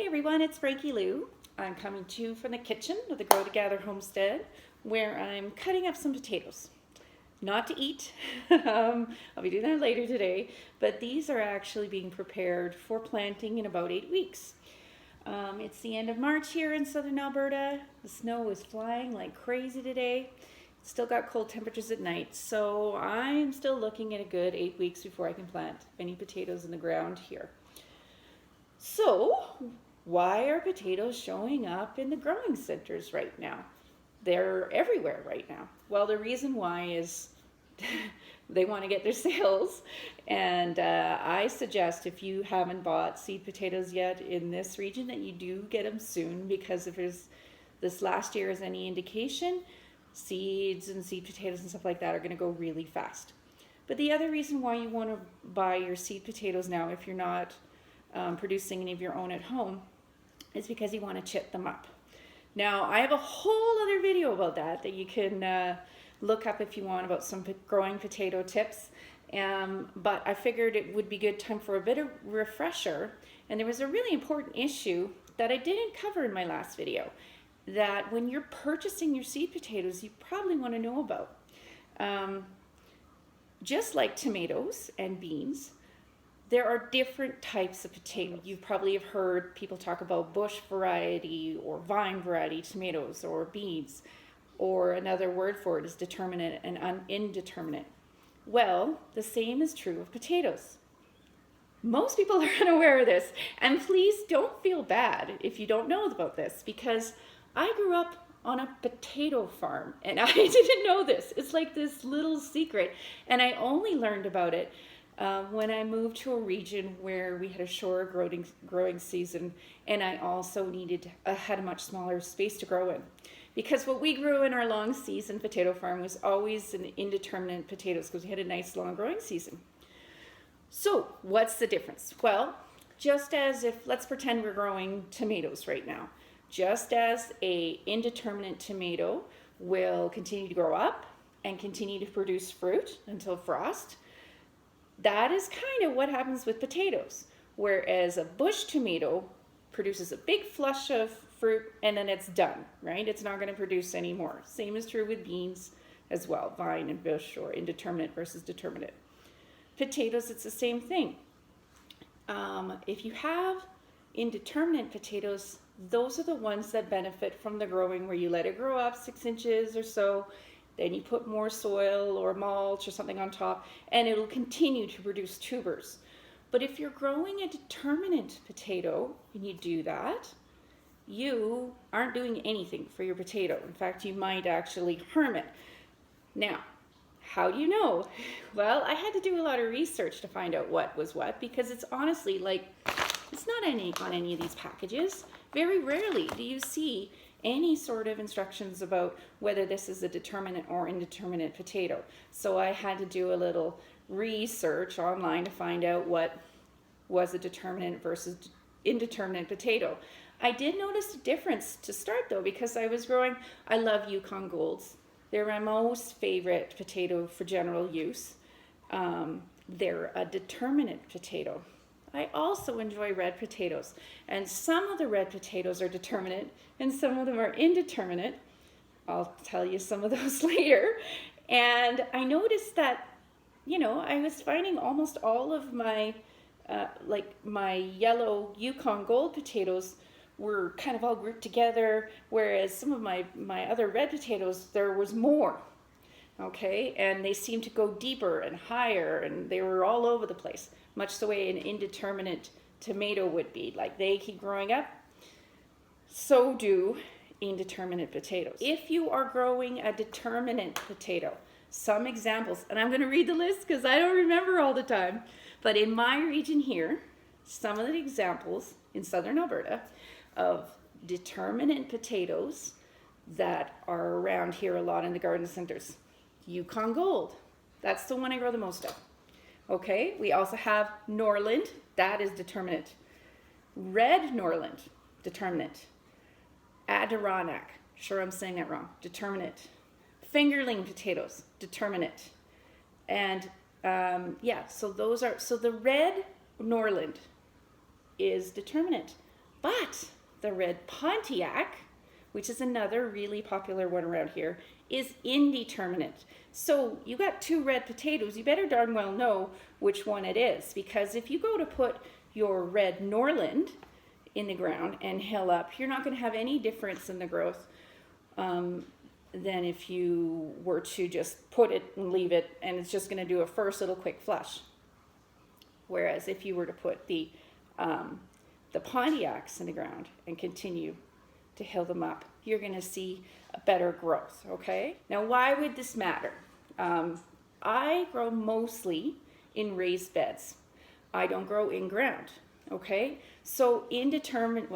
everyone, it's Frankie-Lou. I'm coming to you from the kitchen of the Grow Together homestead where I'm cutting up some potatoes. Not to eat, I'll be doing that later today, but these are actually being prepared for planting in about 8 weeks. It's the end of March here in southern Alberta. The snow is flying like crazy today. Still got cold temperatures at night, so I'm still looking at a good 8 weeks before I can plant any potatoes in the ground here. So, why are potatoes showing up in the growing centers right now? They're everywhere right now. Well, the reason why is they want to get their sales, and I suggest if you haven't bought seed potatoes yet in this region that you do get them soon, because if this last year is any indication, seeds and seed potatoes and stuff like that are going to go really fast. But the other reason why you want to buy your seed potatoes now, if you're not producing any of your own at home, is because you want to chip them up. Now, I have a whole other video about that you can look up if you want, about some growing potato tips. But I figured it would be good time for a bit of refresher. And there was a really important issue that I didn't cover in my last video, that when you're purchasing your seed potatoes, you probably want to know about. Just like tomatoes and beans, there are different types of potato. You probably have heard people talk about bush variety or vine variety tomatoes or beans, or another word for it is determinate and indeterminate. Well, the same is true of potatoes. Most people are unaware of this, and please don't feel bad if you don't know about this, because I grew up on a potato farm and I didn't know this. It's like this little secret, and I only learned about it when I moved to a region where we had a shorter growing season, and I also had a much smaller space to grow in. Because what we grew in our long season potato farm was always an indeterminate potatoes, because we had a nice long growing season. So what's the difference? Well, just as if, let's pretend we're growing tomatoes right now. Just as a indeterminate tomato will continue to grow up and continue to produce fruit until frost, that is kind of what happens with potatoes. Whereas a bush tomato produces a big flush of fruit and then it's done, right? It's not going to produce any more. Same is true with beans as well, vine and bush, or indeterminate versus determinate. Potatoes, it's the same thing. If you have indeterminate potatoes, those are the ones that benefit from the growing, where you let it grow up 6 inches or so, then you put more soil or mulch or something on top, and it'll continue to produce tubers. But if you're growing a determinate potato and you do that, you aren't doing anything for your potato. In fact, you might actually harm it. Now, how do you know? Well, I had to do a lot of research to find out what was what, because it's honestly like, it's not on any of these packages. Very rarely do you see any sort of instructions about whether this is a determinate or indeterminate potato. So I had to do a little research online to find out what was a determinate versus indeterminate potato. I did notice a difference to start though, because I love Yukon Golds. They're my most favorite potato for general use. They're a determinate potato. I also enjoy red potatoes, and some of the red potatoes are determinate and some of them are indeterminate. I'll tell you some of those later. And I noticed that, I was finding almost all of my my yellow Yukon Gold potatoes were kind of all grouped together, whereas some of my other red potatoes, there was more. Okay, and they seemed to go deeper and higher, and they were all over the place, much the way an indeterminate tomato would be. Like, they keep growing up, so do indeterminate potatoes. If you are growing a determinate potato, some examples, and I'm going to read the list because I don't remember all the time, but in my region here, some of the examples in southern Alberta of determinate potatoes that are around here a lot in the garden centers. Yukon Gold, that's the one I grow the most of. Okay, we also have Norland, that is determinate. Red Norland, determinate. Adirondack, sure I'm saying that wrong, determinate. Fingerling potatoes, determinate. And so the red Norland is determinate. But the red Pontiac, which is another really popular one around here, is indeterminate. So you got 2 red potatoes, you better darn well know which one it is, because if you go to put your red Norland in the ground and hill up, you're not going to have any difference in the growth than if you were to just put it and leave it, and it's just going to do a first little quick flush. Whereas if you were to put the Pontiacs in the ground and continue to hill them up, you're going to see a better growth, okay? Now, why would this matter? I grow mostly in raised beds. I don't grow in ground, okay? So determinate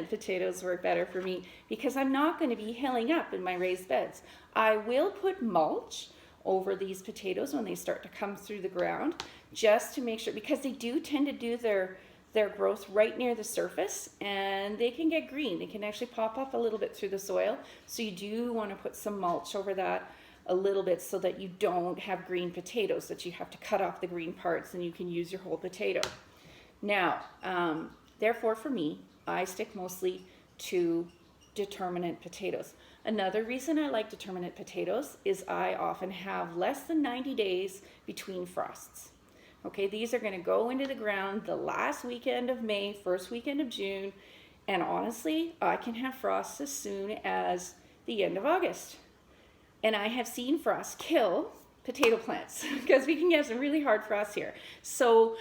potatoes work better for me because I'm not going to be hilling up in my raised beds. I will put mulch over these potatoes when they start to come through the ground, just to make sure, because they do tend to do their growth right near the surface, and they can get green. They can actually pop up a little bit through the soil. So you do want to put some mulch over that a little bit so that you don't have green potatoes, that you have to cut off the green parts and you can use your whole potato. Now, therefore for me, I stick mostly to determinate potatoes. Another reason I like determinate potatoes is I often have less than 90 days between frosts. Okay, these are going to go into the ground the last weekend of May, first weekend of June, and honestly, I can have frosts as soon as the end of August. And I have seen frost kill potato plants because we can get some really hard frosts here. So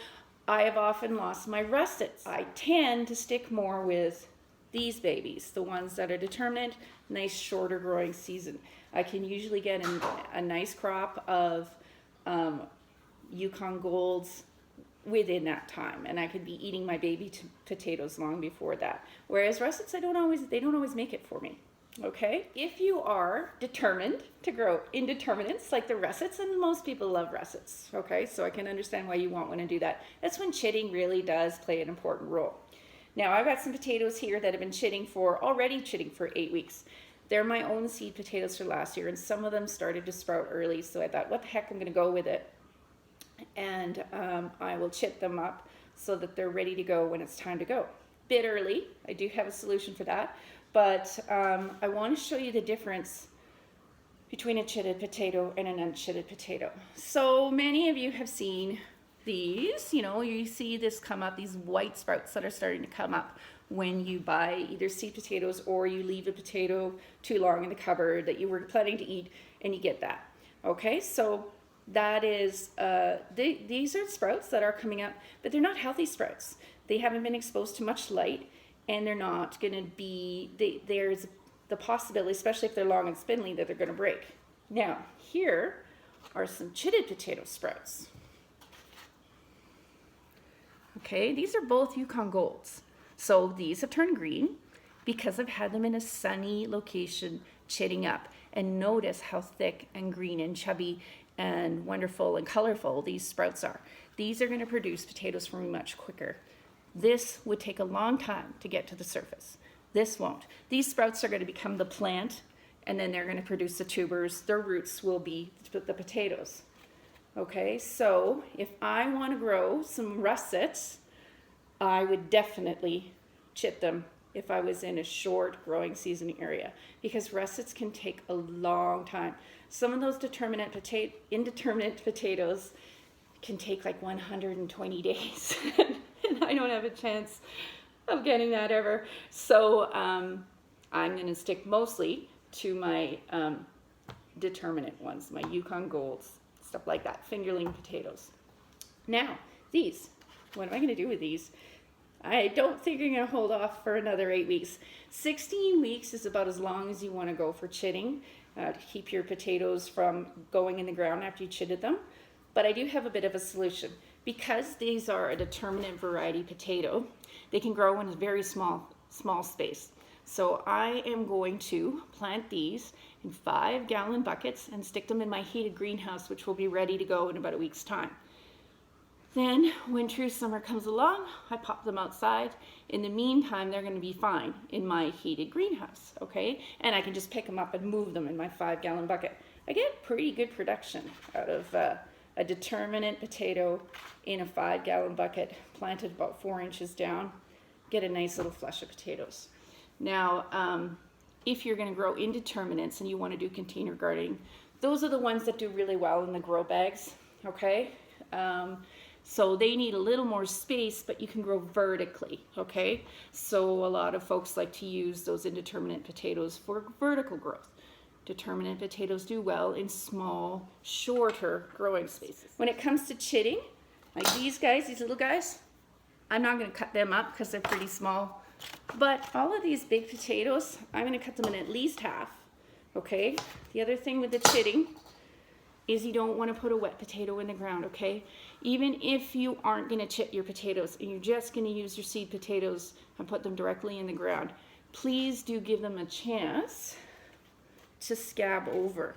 I have often lost my russets. I tend to stick more with these babies, the ones that are determinate, nice shorter growing season. I can usually get a nice crop of Yukon Golds within that time, and I could be eating my baby potatoes long before that. Whereas russets, they don't always make it for me. Okay, if you are determined to grow indeterminates like the russets, and most people love russets, okay, so I can understand why you want one to do that. That's when chitting really does play an important role. Now, I've got some potatoes here that have been already chitting for 8 weeks. They're my own seed potatoes for last year, and some of them started to sprout early, so I thought, what the heck, I'm going to go with it. And I will chit them up so that they're ready to go when it's time to go. Bit early, I do have a solution for that, but I want to show you the difference between a chitted potato and an unchitted potato. So many of you have seen these, you see this come up, these white sprouts that are starting to come up when you buy either seed potatoes or you leave a potato too long in the cupboard that you were planning to eat, and you get that. Okay, so that is, these are sprouts that are coming up, but they're not healthy sprouts. They haven't been exposed to much light, and they're not going to be, there's the possibility, especially if they're long and spindly, that they're going to break. Now, here are some chitted potato sprouts. Okay, these are both Yukon Golds. So these have turned green because I've had them in a sunny location chitting up. And notice how thick and green and chubby and wonderful and colorful these sprouts are. These are going to produce potatoes for me much quicker. This would take a long time to get to the surface. This won't. These sprouts are going to become the plant, and then they're going to produce the tubers. Their roots will be the potatoes. Okay, so if I want to grow some russets, I would definitely chit them if I was in a short growing season area, because russets can take a long time. Some of those indeterminate potatoes can take like 120 days, and I don't have a chance of getting that ever. So I'm going to stick mostly to my determinate ones, my Yukon Golds, stuff like that, fingerling potatoes. Now, these, what am I going to do with these? I don't think I'm going to hold off for another 8 weeks. 16 weeks is about as long as you want to go for chitting, to keep your potatoes from going in the ground after you chitted them. But I do have a bit of a solution. Because these are a determinate variety potato, they can grow in a very small space. So I am going to plant these in 5-gallon buckets and stick them in my heated greenhouse, which will be ready to go in about a week's time. Then when true summer comes along, I pop them outside. In the meantime, they're going to be fine in my heated greenhouse, okay? And I can just pick them up and move them in my 5-gallon bucket. I get pretty good production out of a determinate potato in a 5-gallon bucket planted about 4 inches down. get a nice little flush of potatoes. Now, if you're going to grow indeterminates and you want to do container gardening, those are the ones that do really well in the grow bags, okay? So they need a little more space, but you can grow vertically, okay? So a lot of folks like to use those indeterminate potatoes for vertical growth. Determinate potatoes do well in small, shorter growing spaces. When it comes to chitting, like these guys, these little guys, I'm not going to cut them up because they're pretty small. But all of these big potatoes, I'm going to cut them in at least half, okay? The other thing with the chitting is you don't want to put a wet potato in the ground, okay? Even if you aren't going to chit your potatoes and you're just going to use your seed potatoes and put them directly in the ground, please do give them a chance to scab over.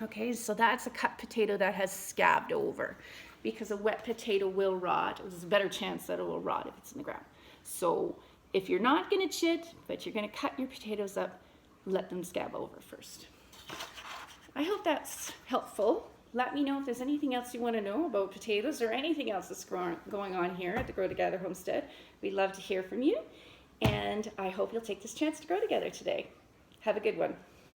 Okay, so that's a cut potato that has scabbed over, because a wet potato will rot. There's a better chance that it will rot if it's in the ground. So if you're not going to chit, but you're going to cut your potatoes up, let them scab over first. I hope that's helpful. Let me know if there's anything else you want to know about potatoes or anything else that's going on here at the Grow Together Homestead. We'd love to hear from you, and I hope you'll take this chance to grow together today. Have a good one.